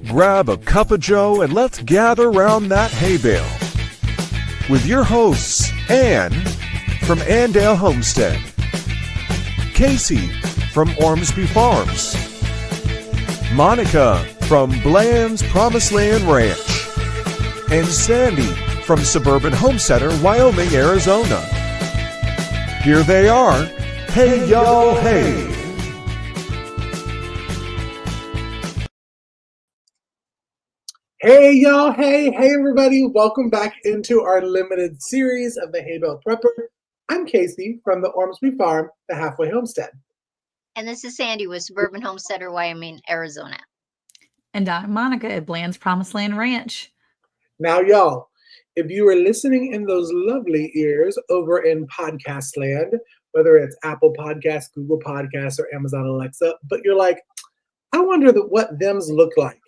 Grab a cup of joe and let's gather round that hay bale. With your hosts, Ann from Andale Homestead, Casey from Ormsby Farms, Monica from Bland's Promised Land Ranch, and Sandy from Suburban Homesteader, Wyoming, Arizona. Here they are. Hey, y'all, hey. Hey y'all, hey everybody, welcome back into our limited series of the Hay Bale Prepper. I'm Casey from the Ormsby Farm, the Halfway Homestead. And this is Sandy with Suburban Homesteader, Wyoming, Arizona. And I'm Monica at Bland's Promised Land Ranch. Now y'all, if you are listening in those lovely ears over in podcast land, whether it's Apple Podcasts, Google Podcasts, or Amazon Alexa, but you're like, I wonder what thems look like.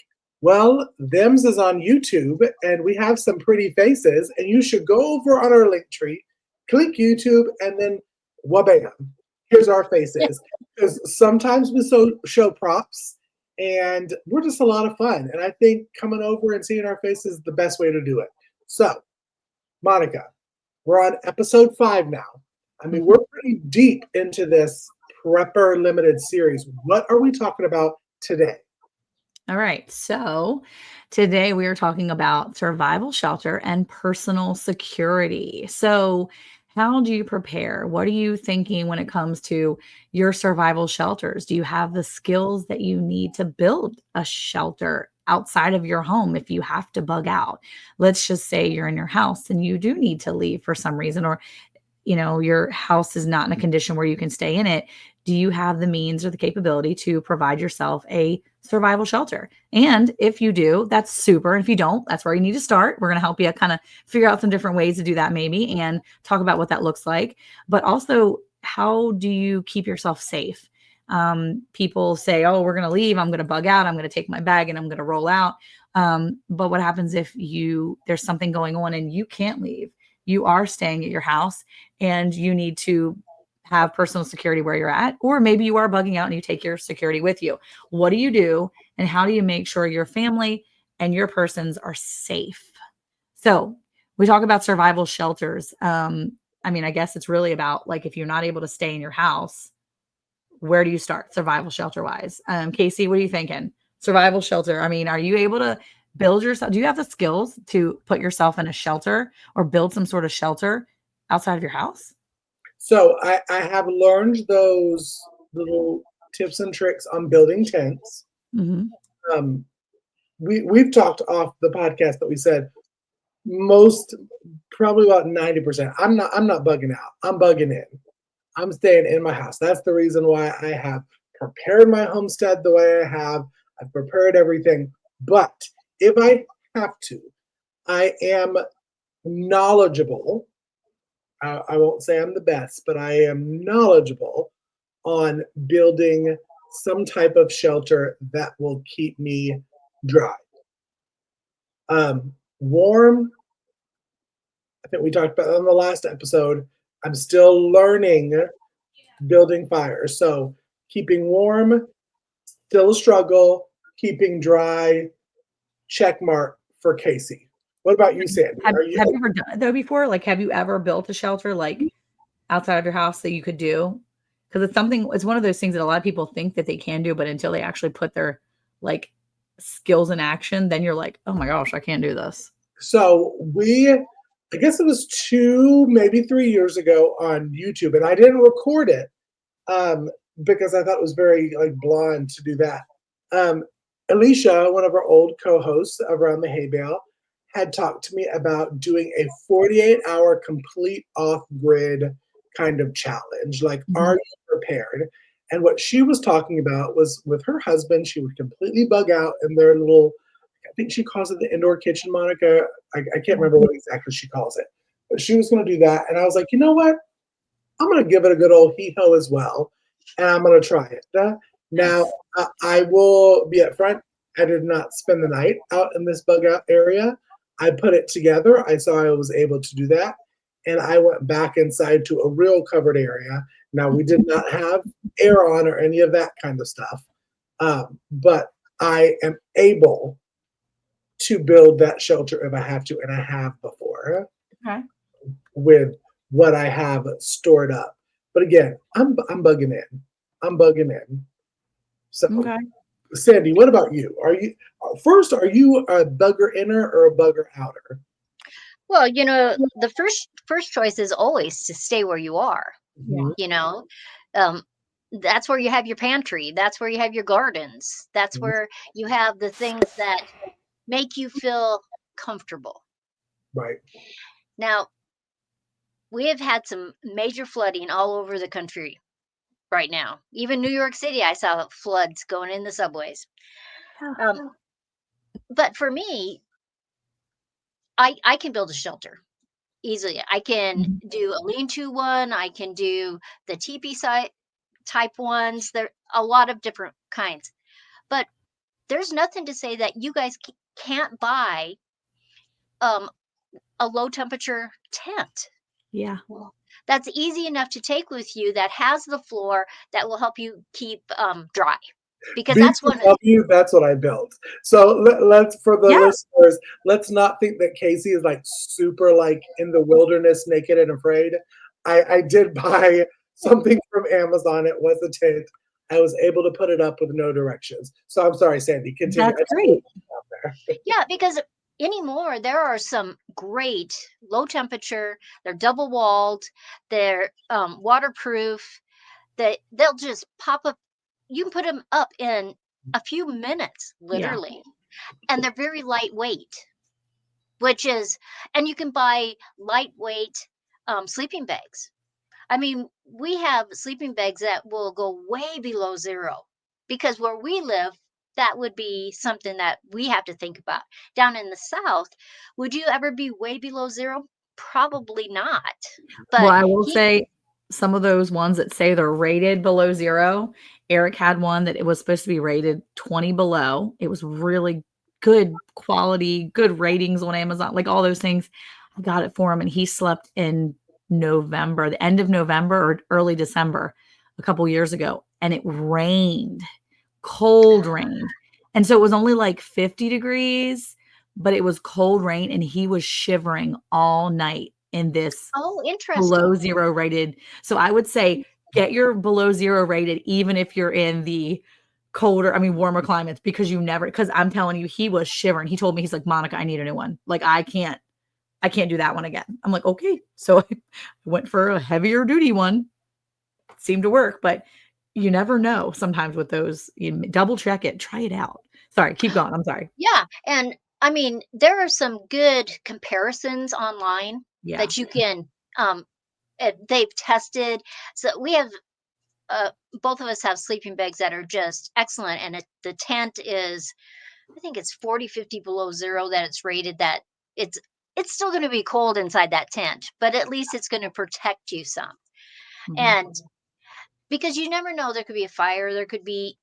Well, thems is on YouTube, and we have some pretty faces, and you should go over on our link tree, click YouTube, and then wabam, here's our faces. Because sometimes we show props, and we're just a lot of fun. And I think coming over and seeing our faces is the best way to do it. So, Monica, we're on episode 5 now. I mean, we're pretty deep into this Prepper Limited series. What are we talking about today? All right. So today we are talking about survival shelter and personal security. So how do you prepare? What are you thinking when it comes to your survival shelters? Do you have the skills that you need to build a shelter outside of your home if you have to bug out? Let's just say you're in your house and you do need to leave for some reason, or your house is not in a condition where you can stay in it. Do you have the means or the capability to provide yourself a survival shelter? And if you do, that's super. And if you don't, that's where you need to start. We're going to help you kind of figure out some different ways to do that maybe, and talk about what that looks like. But also, how do you keep yourself safe? People say, oh, we're going to leave. I'm going to bug out. I'm going to take my bag and I'm going to roll out. But what happens if there's something going on and you can't leave? You are staying at your house and you need to have personal security where you're at, or maybe you are bugging out and you take your security with you. What do you do, and how do you make sure your family and your persons are safe? So we talk about survival shelters. I guess it's really about, like, if you're not able to stay in your house, where do you start survival shelter wise? Casey, what are you thinking? Survival shelter. Are you able to build yourself? Do you have the skills to put yourself in a shelter or build some sort of shelter outside of your house? So I have learned those little tips and tricks on building tents. Mm-hmm. We've talked off the podcast that we said probably about 90%. I'm not bugging out. I'm bugging in. I'm staying in my house. That's the reason why I have prepared my homestead the way I have. I've prepared everything. But if I have to, I am knowledgeable. I won't say I'm the best, but I am knowledgeable on building some type of shelter that will keep me dry. Warm, I think we talked about on the last episode. I'm still learning building fires. So keeping warm, still a struggle. Keeping dry, check mark for Casey. What about you, Sandy? Have you ever done it though before? Like, have you ever built a shelter like outside of your house that you could do? Because it's one of those things that a lot of people think that they can do, but until they actually put their skills in action, then you're like, oh my gosh, I can't do this. So I guess it was 2, maybe 3 years ago on YouTube, and I didn't record it because I thought it was very blonde to do that. Alicia, one of our old co-hosts around the Hay Bale, had talked to me about doing a 48-hour complete off-grid kind of challenge. Are you prepared? And what she was talking about was with her husband, she would completely bug out in their little, I think she calls it the indoor kitchen, Monica. I can't remember what exactly she calls it. But she was going to do that. And I was like, you know what? I'm going to give it a good old hee-ho as well. And I'm going to try it. Now, I will be upfront. I did not spend the night out in this bug out area. I put it together. I saw I was able to do that. And I went back inside to a real covered area. Now, we did not have air on or any of that kind of stuff. But I am able to build that shelter if I have to, and I have before Okay. with what I have stored up. But again, I'm bugging in. I'm bugging in. So, Okay. Sandy, what about you? Are you a bugger inner or a bugger outer? Well, the first choice is always to stay where you are. Mhm. You know, um, that's where you have your pantry. That's where you have your gardens. That's Mhm. where you have the things that make you feel comfortable. Right. Now, we have had some major flooding all over the country right now. Even New York City, I saw floods going in the subways. Um, Yeah. but for me, I can build a shelter easily. I can Mhm. do a lean-to one. I can do the teepee site type ones. There a lot of different kinds. But there's nothing to say that you guys can't buy um, a low temperature tent. Yeah. That's easy enough to take with you that has the floor that will help you keep dry. Because that's one. BTW, that's what I built. So let's, for the Yeah. listeners, let's not think that Casey is like super like in the wilderness, naked and afraid. I did buy something from Amazon. It was a tent. I was able to put it up with no directions. So I'm sorry, Sandy. Continue. That's I just put great. it out there. Yeah, because anymore there are some great low temperature. They're double walled. They're waterproof. They'll just pop up. You can put them up in a few minutes, Yeah. literally, and they're very lightweight. Which is, and you can buy lightweight sleeping bags. I mean, we have sleeping bags that will go way below zero because where we live, that would be something that we have to think about. Down in the South, would you ever be way below zero? Probably not. Well, But I will he, say some of those ones that say they're rated below 0, Eric had one that it was supposed to be rated 20 below. It was really good quality, good ratings on Amazon, like all those things. I got it for him and he slept in November, the end of November or early December a couple years ago, and it rained, cold rained. And so it was only like 50 degrees, but it was cold rain and he was shivering all night in this oh, below interesting. 0 rated. So I would say get your below 0 rated even if you're in the colder, I mean, warmer climates because because I'm telling you, he was shivering. He told me, he's like, Monica, I need a new one. Like, I can't do that one again. I'm like, okay. So I went for a heavier duty one. Seemed to work, but you never know sometimes with those. You double check it, try it out. Sorry, keep going. I'm sorry. Yeah. And I mean, there are some good comparisons online Yeah. that you can, they've tested. So we have uh, both of us have sleeping bags that are just excellent. And the tent is, I think it's 40, 50 below zero that it's rated that it's, it's still going to be cold inside that tent, but at least it's going to protect you some. Mhm. And because you never know, there could be a fire, there could be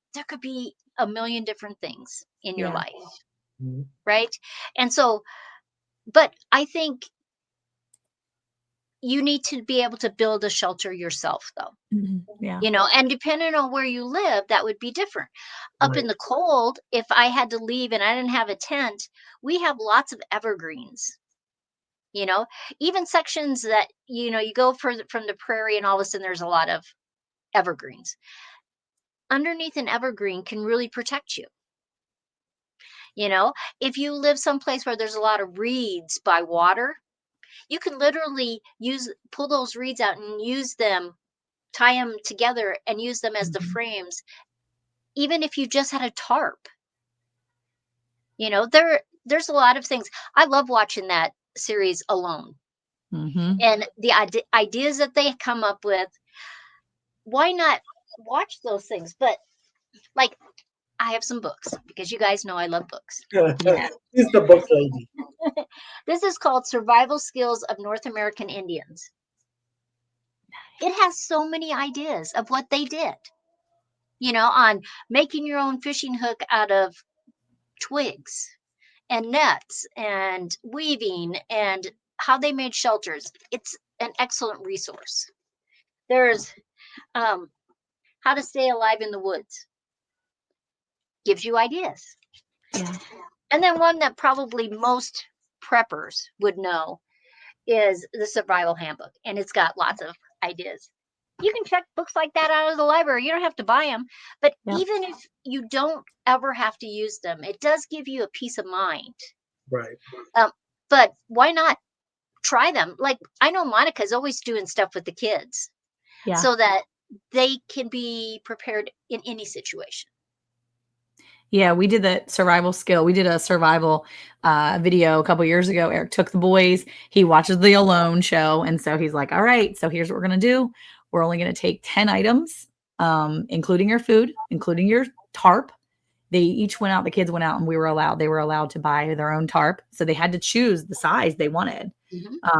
a million different things in your Yeah. life, Mhm. right? And so, but I think you need to be able to build a shelter yourself, though. Mhm. Yeah. And depending on where you live, that would be different. Up in Right. the cold, if I had to leave and I didn't have a tent, we have lots of evergreens, you know, even sections that, you go from the prairie and all of a sudden there's a lot of evergreens. Underneath an evergreen can really protect you. You know, if you live someplace where there's a lot of reeds by water, you can literally pull those reeds out and use them, tie them together and use them as the Mhm. frames, even if you just had a tarp. There's a lot of things. I love watching that series Alone, Mhm. and the ideas that they come up with. Why not watch those things? But like, I have some books because you guys know I love books. Yeah. She's the book lady. This is called Survival Skills of North American Indians. It has so many ideas of what they did, on making your own fishing hook out of twigs and nets and weaving and how they made shelters. It's an excellent resource. There's um, how to stay alive in the woods. gives you ideas. Yeah. And then one that probably most preppers would know is the survival handbook, and it's got lots of ideas. You can check books like that out of the library. You don't have to buy them, but Yep. even if you don't ever have to use them, it does give you a peace of mind. Right. But why not try them? Like, I know Monica's always doing stuff with the kids Yeah. so that they can be prepared in any situation. Yeah, we did that survival skill. We did a survival video a couple years ago. Eric took the boys. He watches the Alone show, and so he's like, "All right, so here's what we're gonna do. We're only gonna take 10 items, including your food, including your tarp." They each went out. The kids went out, and they were allowed to buy their own tarp. So they had to choose the size they wanted.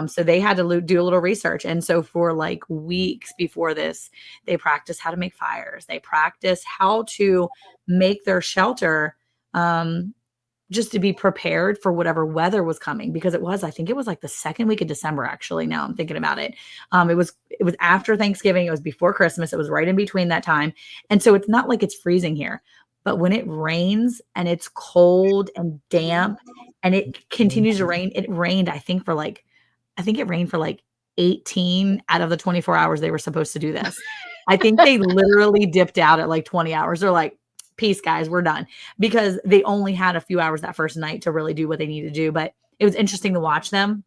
So they had to do a little research. And so for like weeks before this, they practiced how to make fires. They practiced how to make their shelter, just to be prepared for whatever weather was coming, because I think it was like the second week of December, actually. Now I'm thinking about it. It was after Thanksgiving. It was before Christmas. It was right in between that time. And so it's not like it's freezing here, but when it rains and it's cold and damp and it continues to rain, it rained, I think it rained for like 18 out of the 24 hours they were supposed to do this. I think they literally dipped out at like 20 hours. They're like, peace, guys, we're done, because they only had a few hours that first night to really do what they need to do. But it was interesting to watch them.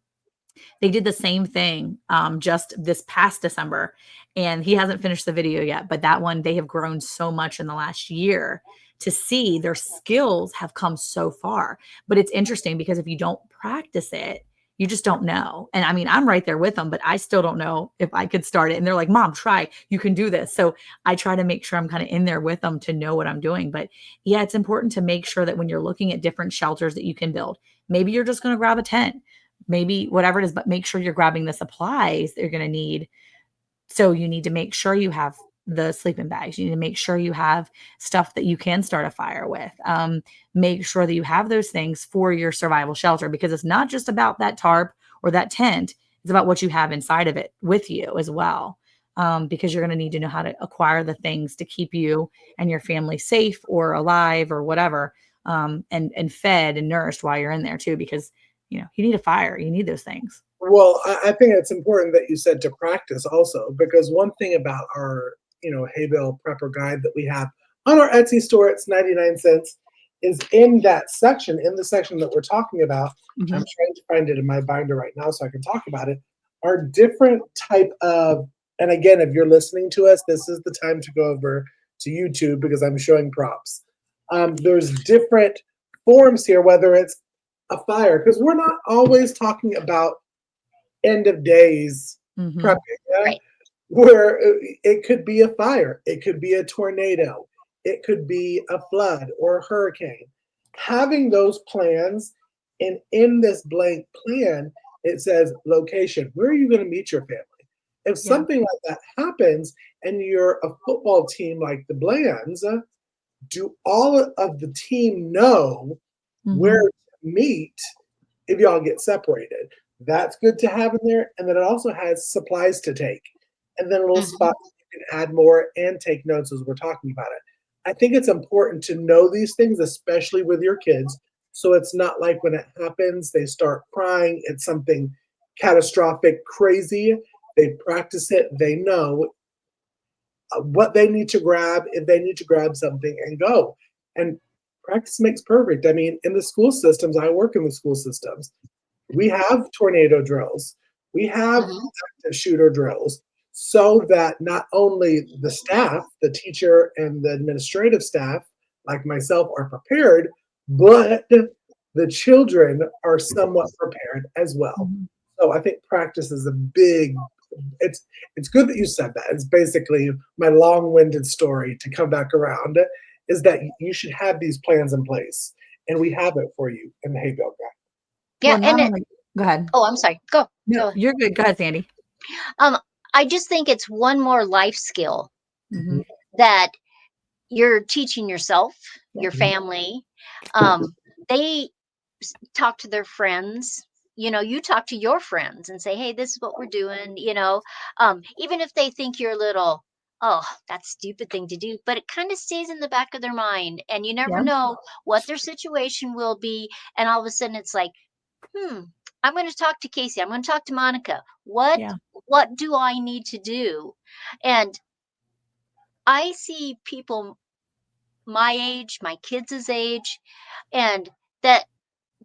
They did the same thing just this past December, and he hasn't finished the video yet, but that one, they have grown so much in the last year to see their skills have come so far. But it's interesting because if you don't practice it, you just don't know. And I mean, I'm right there with them, but I still don't know if I could start it. And they're like, Mom, try, you can do this. So I try to make sure I'm kind of in there with them to know what I'm doing. But yeah, it's important to make sure that when you're looking at different shelters that you can build, maybe you're just going to grab a tent, maybe whatever it is, but make sure you're grabbing the supplies that you're going to need. So you need to make sure you have the sleeping bags. You need to make sure you have stuff that you can start a fire with. Make sure that you have those things for your survival shelter, because it's not just about that tarp or that tent. It's about what you have inside of it with you as well. Because you're going to need to know how to acquire the things to keep you and your family safe or alive or whatever, and fed and nourished while you're in there too, because you need a fire, you need those things. Well, I think it's important that you said to practice also, because one thing about our, hay bale prepper guide that we have on our Etsy store, it's 99 cents, is in the section that we're talking about. I'm trying to find it in my binder right now so I can talk about it, are different type of, and again, if you're listening to us, this is the time to go over to YouTube because I'm showing props. There's different forms here, whether it's a fire, because we're not always talking about end of days prepping, Right. where it could be a fire, it could be a tornado, it could be a flood or a hurricane. Having those plans, and in this blank plan, it says location. Where are you going to meet your family? If something like that happens and you're a football team like the Blands, do all of the team know where to meet if y'all get separated? That's good to have in there. And then it also has supplies to take, and then a little spot you can add more and take notes as we're talking about it. I think it's important to know these things, especially with your kids, so it's not like when it happens, they start crying, it's something catastrophic, crazy. They practice it, they know what they need to grab, if they need to grab something, and go. And practice makes perfect. I mean, in the school systems, I work in the school systems, we have tornado drills, we have active shooter drills, so that not only the staff, the teacher and the administrative staff, like myself, are prepared, but the children are somewhat prepared as well. So I think practice is a big, it's good that you said that. It's basically my long-winded story to come back around, is that you should have these plans in place, and we have it for you in the hay bale guide. Yeah, Well, go ahead. Oh, I'm sorry. Go. No, you're good. Go ahead, Sandy. I just think it's one more life skill Mm-hmm. that you're teaching yourself, your family. They talk to their friends. You talk to your friends and say, hey, this is what we're doing. Even if they think you're a little oh, that's a stupid thing to do. But it kind of stays in the back of their mind. And you never Yeah. know what their situation will be. And all of a sudden it's like, hmm, I'm going to talk to Casey. I'm going to talk to Monica. Yeah. What do I need to do? And I see people my age, my kids' age, and that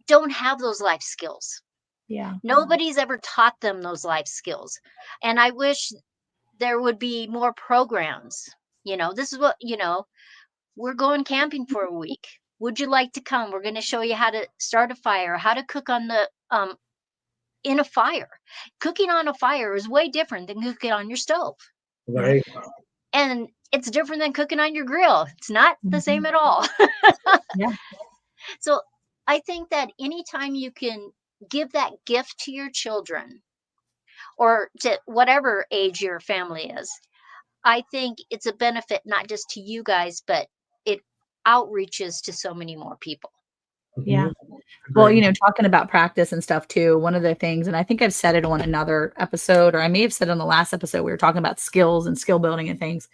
don't have those life skills. Yeah. Nobody's ever taught them those life skills. And I wish there would be more programs. This is what, we're going camping for a week. Would you like to come? We're going to show you how to start a fire, how to cook on the in a fire. Cooking on a fire is way different than cooking on your stove. Yeah. Right. And it's different than cooking on your grill. It's not the same Mhm. at all. Yeah. So I think that anytime you can give that gift to your children or to whatever age your family is, I think it's a benefit not just to you guys, but it outreaches to so many more people. Yeah. Mhm. Well, Agree. talking about practice and stuff too, one of the things, and I think I've said it on another episode, or I may have said on the last episode, we were talking about skills and skill building and things.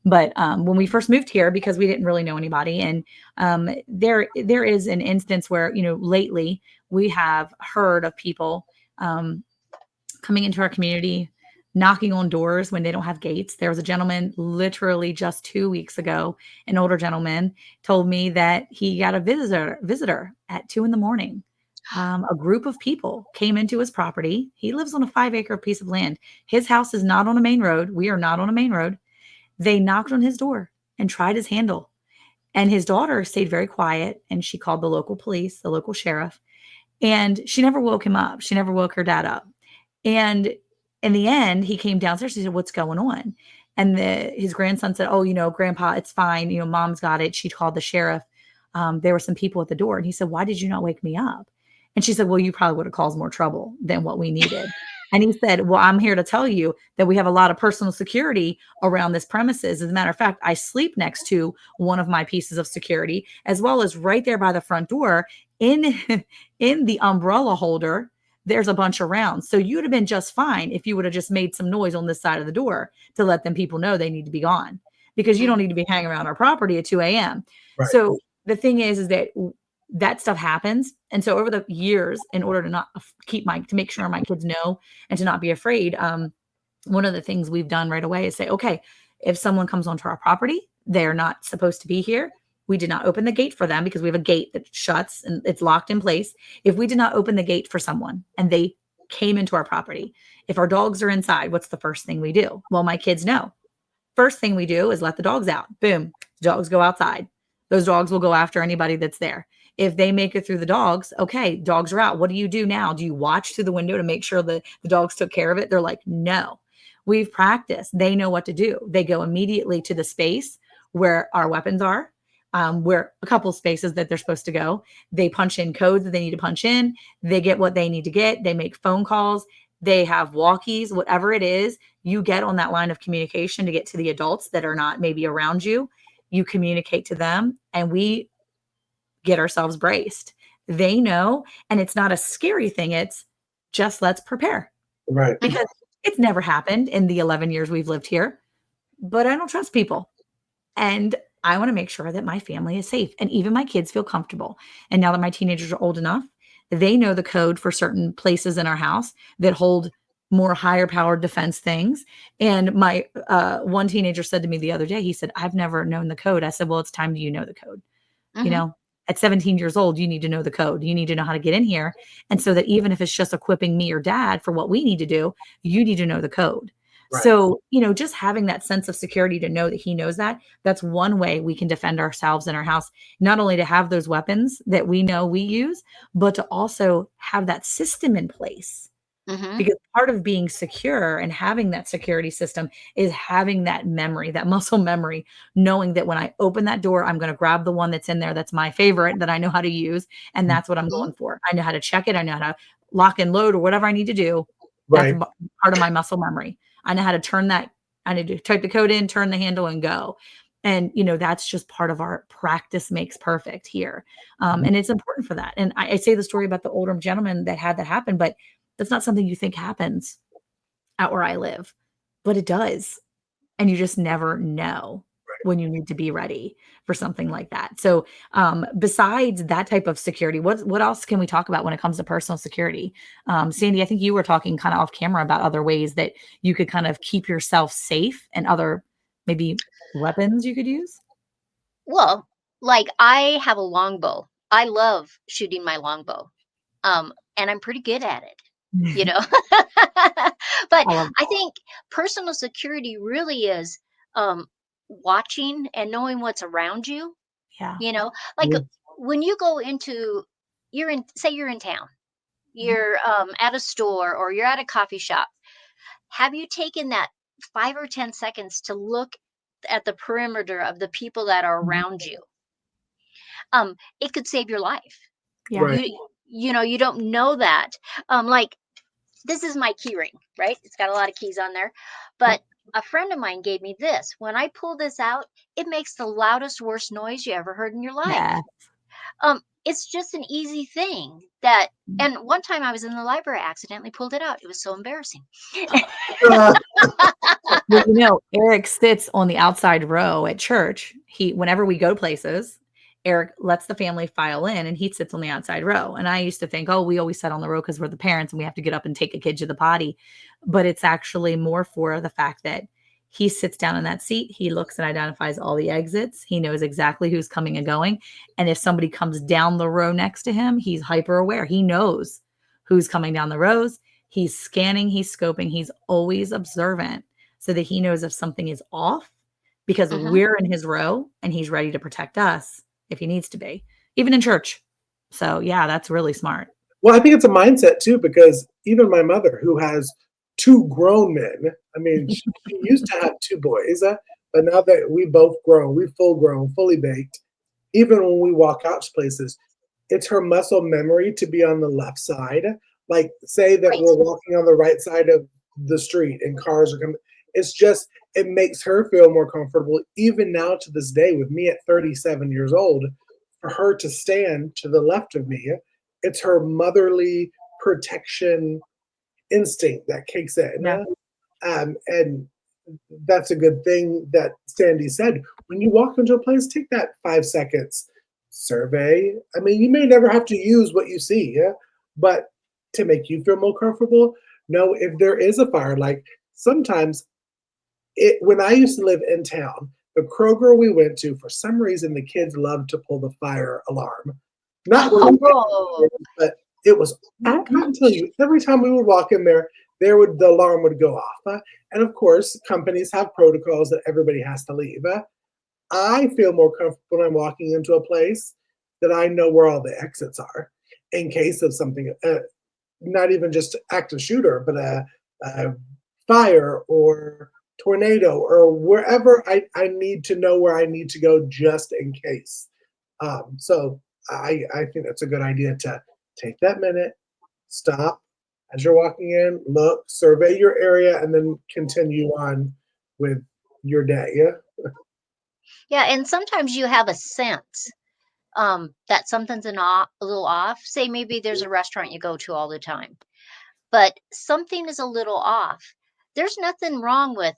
But when we first moved here, because we didn't really know anybody, and there is an instance where lately we have heard of people um, coming into our community, knocking on doors when they don't have gates. There was a gentleman literally just 2 weeks ago, an older gentleman told me that he got a visitor at 2 in the morning. A group of people came into his property. He lives on a 5-acre piece of land. His house is not on a main road. We are not on a main road. They knocked on his door and tried his handle. And his daughter stayed very quiet and she called the local police, the local sheriff, and she never woke him up. She never woke her dad up. And in the end, he came downstairs. He said, "What's going on?" And his grandson said, "Oh, Grandpa, it's fine. Mom's got it. She called the sheriff. There were some people at the door." And he said, "Why did you not wake me up?" And she said, "Well, you probably would have caused more trouble than what we needed." And he said, "Well, I'm here to tell you that we have a lot of personal security around this premises. As a matter of fact, I sleep next to one of my pieces of security, as well as right there by the front door in in the umbrella holder there's a bunch around. So you'd have been just fine if you would have just made some noise on this side of the door to let them people know they need to be gone because you don't Mhm, need to be hanging around our property at 2 a.m." Right. So the thing is that that stuff happens. And so over the years, in order to not to make sure my kids know and to not be afraid, one of the things we've done right away is say, okay, if someone comes onto our property, they're not supposed to be here. We did not open the gate for them because we have a gate that shuts and it's locked in place. If we did not open the gate for someone and they came into our property, if our dogs are inside, what's the first thing we do? Well, my kids know. First thing we do is let the dogs out. Boom, dogs go outside. Those dogs will go after anybody that's there. If they make it through the dogs, okay, dogs are out. What do you do now? Do you watch through the window to make sure that the dogs took care of it? They're like, no. We've practiced. They know what to do. They go immediately to the space where our weapons are, where a couple spaces that they're supposed to go. They punch in codes that they need to punch in. They get what they need to get. They make phone calls. They have walkies, whatever it is. You get on that line of communication to get to the adults that are not maybe around you. You communicate to them, and we get ourselves braced. They know, and it's not a scary thing. It's just let's prepare Right. mhm, because it's never happened in the 11 years we've lived here. But I don't trust people. And I want to make sure that my family is safe and even my kids feel comfortable. And now that my teenagers are old enough, they know the code for certain places in our house that hold more higher powered defense things. And my one teenager said to me the other day, he said, "I've never known the code." I said, "Well, it's time you know the code. You mhm, know, at 17 years old, you need to know the code. You need to know how to get in here. And so that even if it's just equipping me or dad for what we need to do, you need to know the code." Right. So, just having that sense of security to know that he knows that, that's one way we can defend ourselves in our house, not only to have those weapons that we know we use, but to also have that system in place mhm, because part of being secure and having that security system is having that memory, that muscle memory, knowing that when I open that door, I'm going to grab the one that's in there that's my favorite that I know how to use. And that's what I'm mhm. going for. I know how to check it. I know how to lock and load or whatever I need to do. That's Right. part of my muscle memory. I know how to turn that. I need to type the code in, turn the handle, and go. And that's just part of our practice makes perfect here. And it's important for that. And I say the story about the older gentleman that had that happen, but that's not something you think happens out where I live, but it does. and you just never know when you need to be ready for something like that. So, besides that type of security, what else can we talk about when it comes to personal security? Sandy, I think you were talking kind of off camera about other ways that you could kind of keep yourself safe and other maybe weapons you could use. Well, like I have a longbow. I love shooting my longbow. And I'm pretty good at it, you know. But I love I think personal security really is um watching and knowing what's around you, yeah. you know. Like when you go into you're in say you're in town. You're at a store or you're at a coffee shop. Have you taken that 5 or 10 seconds to look at the perimeter of the people that are Mhm. around you? It could save your life. Yeah. Right. You know, you don't know that. Like this is my key ring, right? It's got a lot of keys on there. But Yep. a friend of mine gave me this. When I pull this out, it makes the loudest, worst noise you ever heard in your life. Yeah. It's just an easy thing that Mm. and one time I was in the library, I accidentally pulled it out. It was so embarrassing. Uh, Well, Eric sits on the outside row at church. Whenever we go places, Eric lets the family file in and he sits on the outside row. And I used to think, oh, we always sit on the row because we're the parents and we have to get up and take a kid to the potty. But it's actually more for the fact that he sits down in that seat. He looks and identifies all the exits. He knows exactly who's coming and going. And if somebody comes down the row next to him, he's hyper aware. He knows who's coming down the rows. He's scanning, he's scoping, he's always observant so that he knows if something is off because Hmm. we're in his row and he's ready to protect us if he needs to be, even in church. So, yeah, that's really smart. well, I think it's a mindset too, because even my mother, who has two grown men, I mean, she used to have two boys, but now that we both grown, we full grown, fully baked, even when we walk out to places, it's her muscle memory to be on the left side. Like, say that Right. we're walking on the right side of the street and cars are coming. It's just, it makes her feel more comfortable, even now to this day, with me at 37 years old, for her to stand to the left of me. It's her motherly protection instinct that kicks in. Yeah. And that's a good thing that Sandy said. When you walk into a place, take that 5 seconds survey. I mean, you may never have to use what you see, yeah? But to make you feel more comfortable, know if there is a fire. Like sometimes when I used to live in town, the Kroger we went to, for some reason, the kids loved to pull the fire alarm. Not when we Oh, but it was I can tell you, every time we would walk in there, the alarm would go off. And of course, companies have protocols that everybody has to leave. I feel more comfortable when I'm walking into a place that I know where all the exits are in case of something, not even just active shooter, but a fire or tornado or wherever I need to know where I need to go just in case. So I think that's a good idea to take that minute, stop as you're walking in, look, survey your area, and then continue on with your day. Yeah. yeah. And sometimes you have a sense that something's a little off. Say maybe there's a restaurant you go to all the time, but something is a little off. There's nothing wrong with,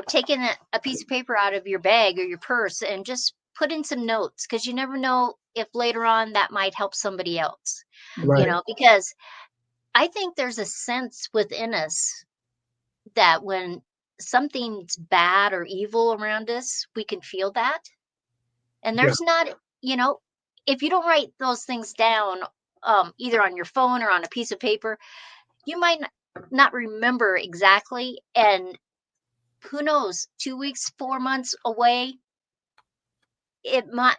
taking a piece of paper out of your bag or your purse and just put in some notes because you never know if later on that might help somebody else, Mhm. Right. because I think there's a sense within us that when something's bad or evil around us, we can feel that. And Yeah. there's not, you know, if you don't write those things down, either on your phone or on a piece of paper, you might not remember exactly. And who knows, 2 weeks, 4 months away,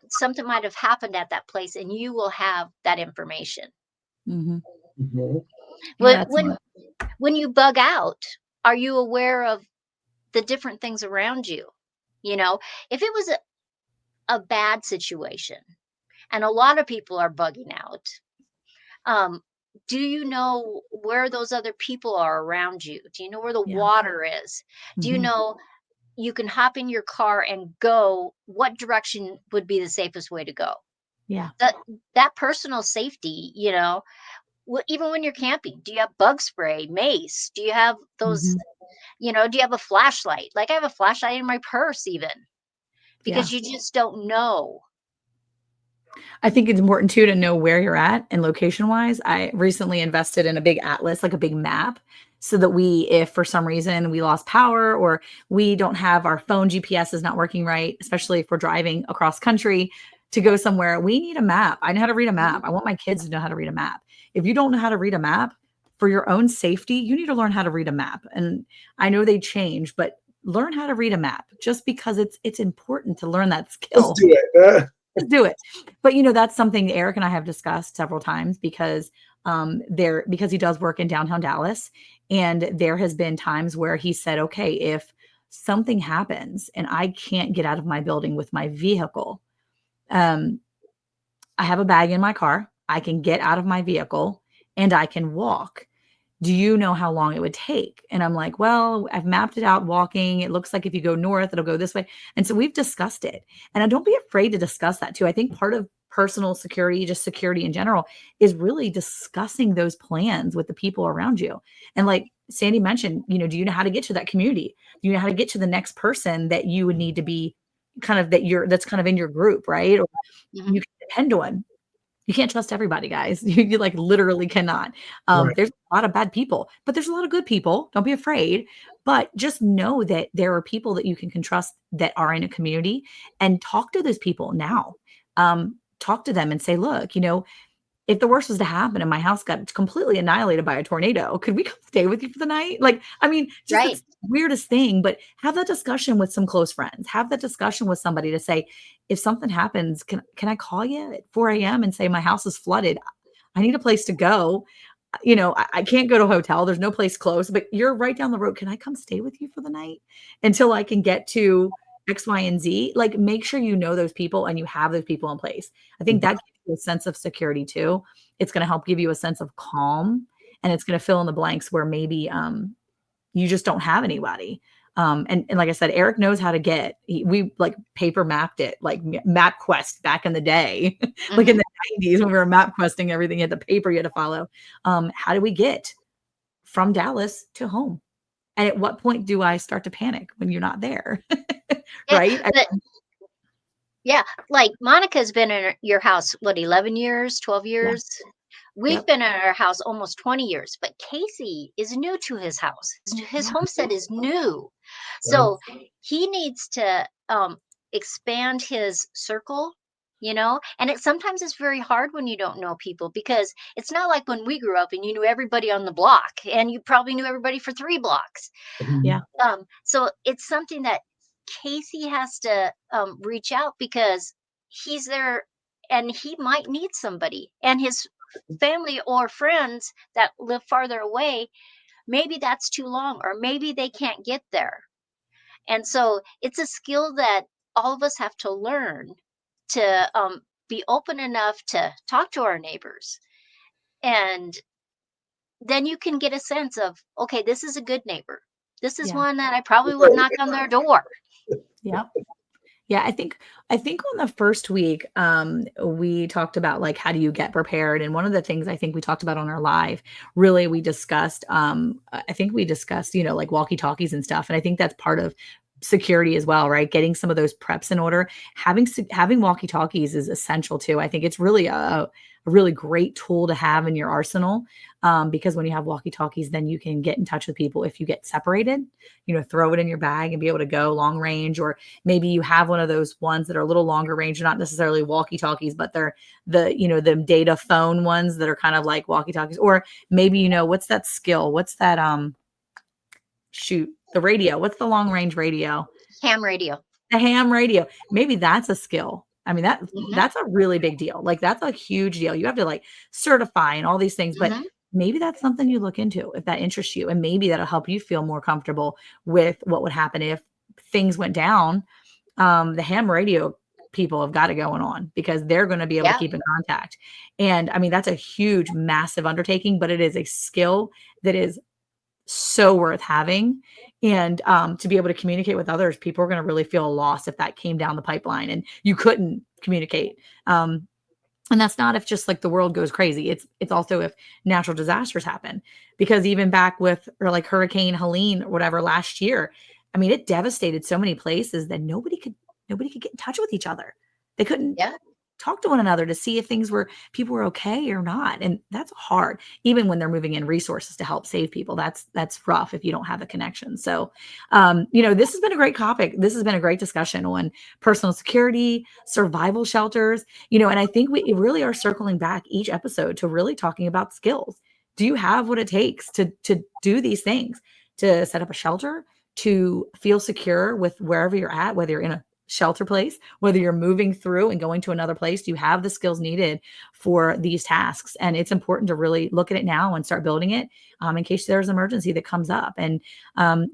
something might have happened at that place, and you will have that information. Mhm. Mhm. Yeah, When that's when smart. when you bug out, are you aware of the different things around you? If it was a bad situation and a lot of people are bugging out, um, do you know where those other people are around you? Do you know where the Yeah. water is? Do you Mhm. know you can hop in your car and go? What direction would be the safest way to go? Yeah. That personal safety, even when you're camping, do you have bug spray, mace? Do you have those, Mhm. do you have a flashlight? Like I have a flashlight in my purse even, Yeah. because you just don't know. I think it's important too to know where you're at and location wise. I recently invested in a big atlas, like a big map, so that if for some reason we lost power or we don't have our phone GPS is not working right, especially if we're driving across country to go somewhere, we need a map. I know how to read a map. I want my kids to know how to read a map. If you don't know how to read a map for your own safety, you need to learn how to read a map. And I know they change, but learn how to read a map just because it's important to learn that Let's skill. do it. Just do it. But that's something Eric and I have discussed several times because because he does work in downtown Dallas, and there has been times where he said, okay, if something happens and I can't get out of my building with my vehicle, um, I have a bag in my car. I can get out of my vehicle and I can walk. Do you know how long it would take? And I'm like, well, I've mapped it out walking. It looks like if you go north, it'll go this way. And so we've discussed it. And I don't be afraid to discuss that too. I think part of personal security, just security in general, is really discussing those plans with the people around you. And like Sandy mentioned, do you know how to get to that community? Do you know how to get to the next person that you would need to be that's kind of in your group, right? Or Hmm. you can depend on. You can't trust everybody, guys. You like literally cannot. Right. There's a lot of bad people, but there's a lot of good people. Don't be afraid. But just know that there are people that you can trust that are in a community, and talk to those people now. Talk to them and say, look, if the worst was to happen and my house got completely annihilated by a tornado, could we come stay with you for the night? Like, I mean, just Right. the weirdest thing, but have that discussion with some close friends. Have that discussion with somebody to say, if something happens, can I call you at 4 a.m. and say my house is flooded? I need a place to go. I can't go to a hotel. There's no place close, but you're right down the road. Can I come stay with you for the night until I can get to X, Y, and Z? Like, make sure you know those people and you have those people in place. I think that gives you a sense of security too. It's going to help give you a sense of calm, and it's going to fill in the blanks where maybe you just don't have anybody. And like I said, Eric knows how to we like paper mapped it, like MapQuest back in the day, like in Hmm. the 90s when we were map questing everything. You had the paper you had to follow. How do we get from Dallas to home? And at what point do I start to panic when you're not there? Yeah, Right? but yeah, like Monica's been in your house, what, 11 years, 12 Yeah. years? We've Yep. been in our house almost 20 years, but Casey is new to his house. His Yeah. homestead is new. Right. So he needs to expand his circle, and sometimes it's very hard when you don't know people, because it's not like when we grew up and you knew everybody on the block and you probably knew everybody for 3 blocks. Yeah. So it's something that Casey has to reach out, because he's there and he might need somebody. And his family or friends that live farther away, maybe that's too long, or maybe they can't get there. And so it's a skill that all of us have to learn to be open enough to talk to our neighbors. And then you can get a sense of, okay, this is a good neighbor. This is Yeah. one that I probably would knock on their door. Yep. Yeah, I think on the first week, we talked about like how do you get prepared, and one of the things I think we talked about on our live, really we discussed, I think we discussed, like walkie talkies and stuff, and I think that's part of security as well, right? Getting some of those preps in order. Having walkie talkies is essential too. I think it's really a really great tool to have in your arsenal, because when you have walkie talkies, then you can get in touch with people if you get separated. Throw it in your bag and be able to go long range, or maybe you have one of those ones that are a little longer range, not necessarily walkie talkies, but they're the data phone ones that are kind of like walkie talkies. Or maybe, what's that skill? What's that, shoot, the radio? What's the long range radio? Ham radio. The ham radio. Maybe that's a skill. I mean, Hmm. that's a really big deal. Like, that's a huge deal. You have to like certify and all these things, but Hmm. maybe that's something you look into if that interests you. And maybe that'll help you feel more comfortable with what would happen if things went down. The ham radio people have got it going on, because they're going to be able to Yeah. keep in contact. And I mean, that's a huge, massive undertaking, but it is a skill that is so worth having. And to be able to communicate with others, people are going to really feel lost if that came down the pipeline and you couldn't communicate. And that's not if just like the world goes crazy. It's also if natural disasters happen. Because even back with or like Hurricane Helene or whatever last year, I mean, it devastated so many places that nobody could get in touch with each other. They couldn't Yeah. talk to one another to see if people were okay or not. And that's hard, even when they're moving in resources to help save people. That's rough if you don't have the connection. So, this has been a great topic. This has been a great discussion on personal security, survival shelters, and I think we really are circling back each episode to really talking about skills. Do you have what it takes to do these things, to set up a shelter, to feel secure with wherever you're at, whether you're in a shelter place, whether you're moving through and going to another place? Do you have the skills needed for these tasks? And it's important to really look at it now and start building it in case there's an emergency that comes up. And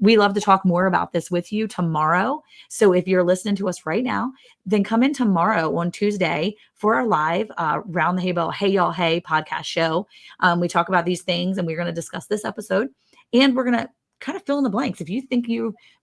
we love to talk more about this with you tomorrow. So if you're listening to us right now, then come in tomorrow on Tuesday for our live Round the Hay Bale, Hey Y'all Hey podcast show. We talk about these things, and we're going to discuss this episode, and we're going to kind of fill in the blanks. If you think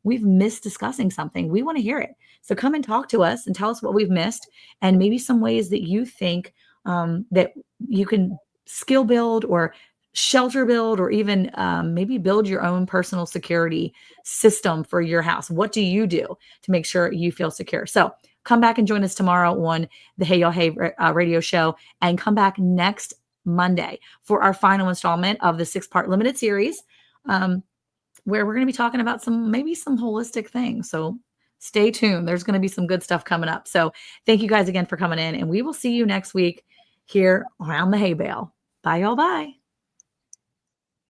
we've missed discussing something, we want to hear it. So come and talk to us and tell us what we've missed, and maybe some ways that you think that you can skill build or shelter build, or even maybe build your own personal security system for your house. What do you do to make sure you feel secure? So come back and join us tomorrow on the Hey Y'all Hey radio show, and come back next Monday for our final installment of the 6-part limited series. Where we're going to be talking about maybe some holistic things. So stay tuned. There's going to be some good stuff coming up. So thank you guys again for coming in, and we will see you next week here around the hay bale. Bye, y'all. Bye.